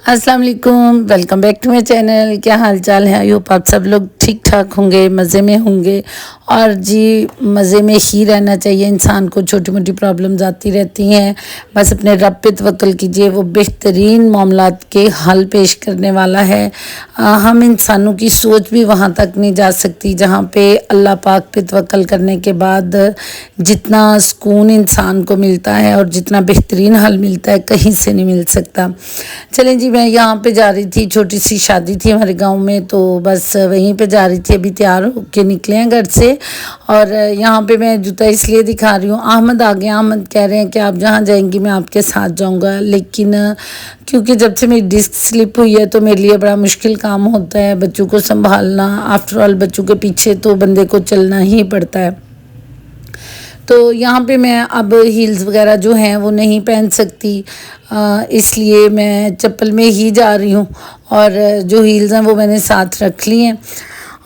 अस्सलाम वालेकुम, welcome back to my channel. क्या हाल चाल है? आई होप आप सब लोग ठीक ठाक होंगे, मज़े में होंगे। और जी, मज़े में ही रहना चाहिए इंसान को। छोटी मोटी प्रॉब्लम्स आती रहती हैं, बस अपने रब पे तवक्ल कीजिए, वो बेहतरीन मामलात के हल पेश करने वाला है। हम इंसानों की सोच भी वहाँ तक नहीं जा सकती जहाँ पे अल्लाह पाक पे तवक्ल करने के बाद जितना सुकून इंसान को मिलता है और जितना बेहतरीन हल मिलता है, कहीं से नहीं मिल सकता। चलें जी, मैं यहाँ पे जा रही थी, छोटी सी शादी थी हमारे गांव में, तो बस वहीं पे जा रही थी। अभी तैयार होके निकले हैं घर से। और यहाँ पे मैं जूता इसलिए दिखा रही हूँ, अहमद आ गया। अहमद कह रहे हैं कि आप जहाँ जाएंगी मैं आपके साथ जाऊँगा, लेकिन क्योंकि जब से मेरी डिस्क स्लिप हुई है तो मेरे लिए बड़ा मुश्किल काम होता है बच्चों को संभालना। आफ्टर ऑल बच्चों के पीछे तो बंदे को चलना ही पड़ता है। तो यहाँ पे मैं अब हील्स वगैरह जो हैं वो नहीं पहन सकती, इसलिए मैं चप्पल में ही जा रही हूँ। और जो हील्स हैं वो मैंने साथ रख ली हैं।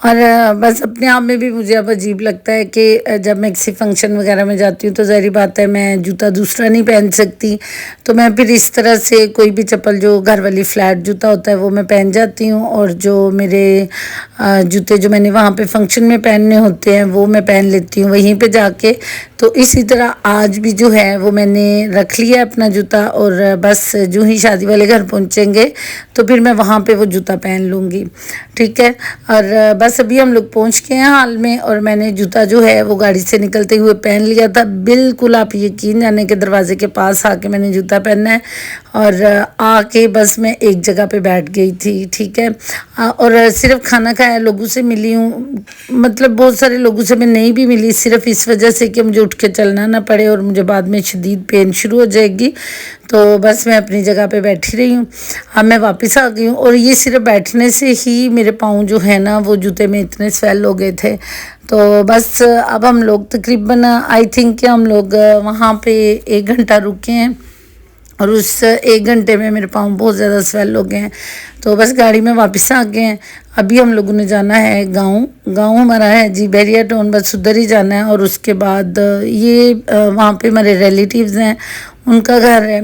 और बस अपने आप में भी मुझे अब अजीब लगता है कि जब मैं किसी फंक्शन वगैरह में जाती हूँ तो ज़ाहिर बात है मैं जूता दूसरा नहीं पहन सकती। तो मैं फिर इस तरह से कोई भी चप्पल, जो घर वाली फ्लैट जूता होता है वो मैं पहन जाती हूँ, और जो मेरे जूते जो मैंने वहाँ पे फंक्शन में पहनने होते हैं वो मैं पहन लेती हूँ वहीं पे जाके। तो इसी तरह आज भी जो है वो मैंने रख लिया अपना जूता, और बस जो ही शादी वाले घर पहुँचेंगे तो फिर मैं वहाँ पे वो जूता पहन लूँगी, ठीक है। और बस अभी हम लोग पहुँच गए हैं हाल में, और मैंने जूता जो है वो गाड़ी से निकलते हुए पहन लिया था। बिल्कुल आप यकीन जाने के दरवाजे के पास आके मैंने जूता पहना है, और आके बस मैं एक जगह पे बैठ गई थी, ठीक है। और सिर्फ खाना खाया, लोगों से मिली हूँ, मतलब बहुत सारे लोगों से मैं नहीं भी मिली, सिर्फ इस वजह से कि मुझे उठ के चलना ना पड़े और मुझे बाद में शदीद पेन शुरू हो जाएगी। तो बस मैं अपनी जगह पे बैठी रही हूँ। अब मैं वापस आ गई हूँ, और ये सिर्फ बैठने से ही मेरे पाँव जो है ना वो जूते में इतने स्वेल हो गए थे। तो बस अब हम लोग तकरीबन आई थिंक कि हम लोग वहाँ पे 1 घंटा रुके हैं, और उस 1 घंटे में मेरे पाँव बहुत ज़्यादा स्वेल हो गए हैं। तो बस गाड़ी में वापस आ गए हैं। अभी हम लोगों ने जाना है गाँव हमारा है जी बैरिया टाउन, बस उधर ही जाना है। और उसके बाद ये वहाँ पे हमारे रिलेटिव्स हैं, उनका घर है,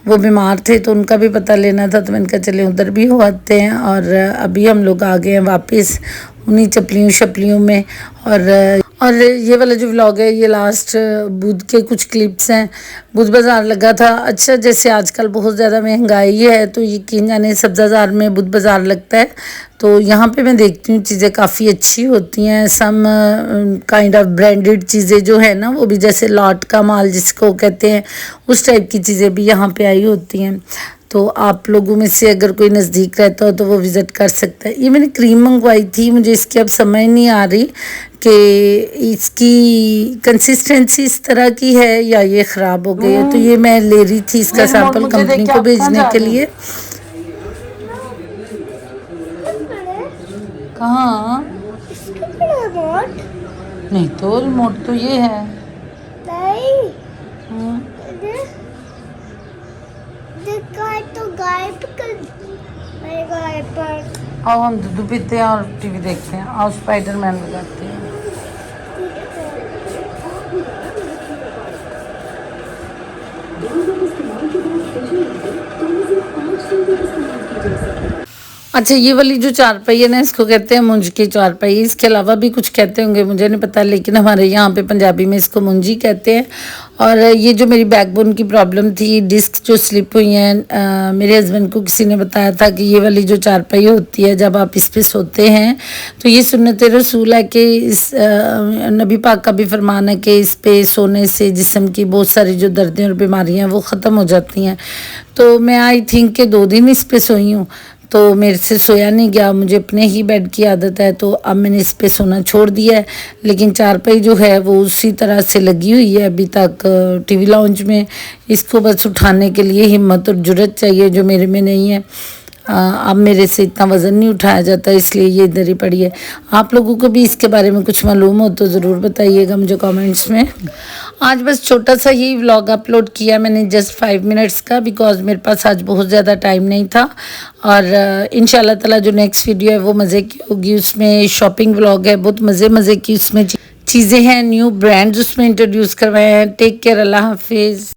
वो बीमार थे तो उनका भी पता लेना था, तो मैंने कहा चले उधर भी हो आते हैं। और अभी हम लोग आ गए हैं वापस उन्हीं चपलियों शपलियों में। और ये वाला जो व्लॉग है ये लास्ट बुध के कुछ क्लिप्स हैं। बुध बाज़ार लगा था। अच्छा, जैसे आजकल बहुत ज़्यादा महंगाई है तो यकीन जाने सब्ज़ा बाज़ार में बुध बाज़ार लगता है, तो यहाँ पे मैं देखती हूँ चीज़ें काफ़ी अच्छी होती हैं। सम काइंड ऑफ ब्रांडेड चीज़ें जो है ना, वो भी जैसे लॉट का माल जिसको कहते हैं, उस टाइप की चीज़ें भी यहाँ पे आई होती हैं। तो आप लोगों में से अगर कोई नज़दीक रहता हो तो वो विज़िट कर सकता है। ये मैंने क्रीम मंगवाई थी, मुझे इसकी अब समझ नहीं आ रही कि इसकी कंसिस्टेंसी इस तरह की है या ये ख़राब हो गई है। तो ये मैं ले रही थी इसका सैंपल कंपनी को भेजने के लिए। कहाँ? नहीं तो रिमोट तो ये है। तो गायब कर मेरे गायब पर। आओ हम दूध पीते हैं और टीवी देखते हैं। आओ स्पाइडरमैन लगाते हैं। अच्छा, ये वाली जो चारपाई है ना, इसको कहते हैं मुंज की चारपाई। इसके अलावा भी कुछ कहते होंगे, मुझे नहीं पता, लेकिन हमारे यहाँ पे पंजाबी में इसको मुंजी कहते हैं। और ये जो मेरी बैकबोन की प्रॉब्लम थी, डिस्क जो स्लिप हुई हैं, मेरे हस्बैंड को किसी ने बताया था कि ये वाली जो चारपाई होती है जब आप इस पे सोते हैं तो ये सुन्नत रसूल है कि इस नबी पाक का भी फरमान है कि इस पे सोने से जिस्म की बहुत सारी जो दर्दें और बीमारियाँ वो ख़त्म हो जाती हैं। तो मैं आई थिंक कि 2 दिन इस पे सोई हूँ, तो मेरे से सोया नहीं गया। मुझे अपने ही बेड की आदत है, तो अब मैंने इस पे सोना छोड़ दिया है। लेकिन चारपाई जो है वो उसी तरह से लगी हुई है अभी तक टीवी लाउंज में। इसको बस उठाने के लिए हिम्मत और जुर्रत चाहिए, जो मेरे में नहीं है। अब मेरे से इतना वज़न नहीं उठाया जाता, इसलिए ये इधर ही पड़ी है। आप लोगों को भी इसके बारे में कुछ मालूम हो तो ज़रूर बताइएगा मुझे कमेंट्स में। आज बस छोटा सा ही व्लॉग अपलोड किया मैंने, जस्ट 5 मिनट्स का, बिकॉज़ मेरे पास आज बहुत ज़्यादा टाइम नहीं था। और इंशाल्लाह ताला जो नेक्स्ट वीडियो है वो मज़े की होगी। उसमें शॉपिंग व्लॉग है, बहुत मज़े की उसमें चीज़ें हैं, न्यू ब्रांड्स उसमें इंट्रोड्यूस करवाए हैं। टेक केयर, अल्लाह हाफिज़।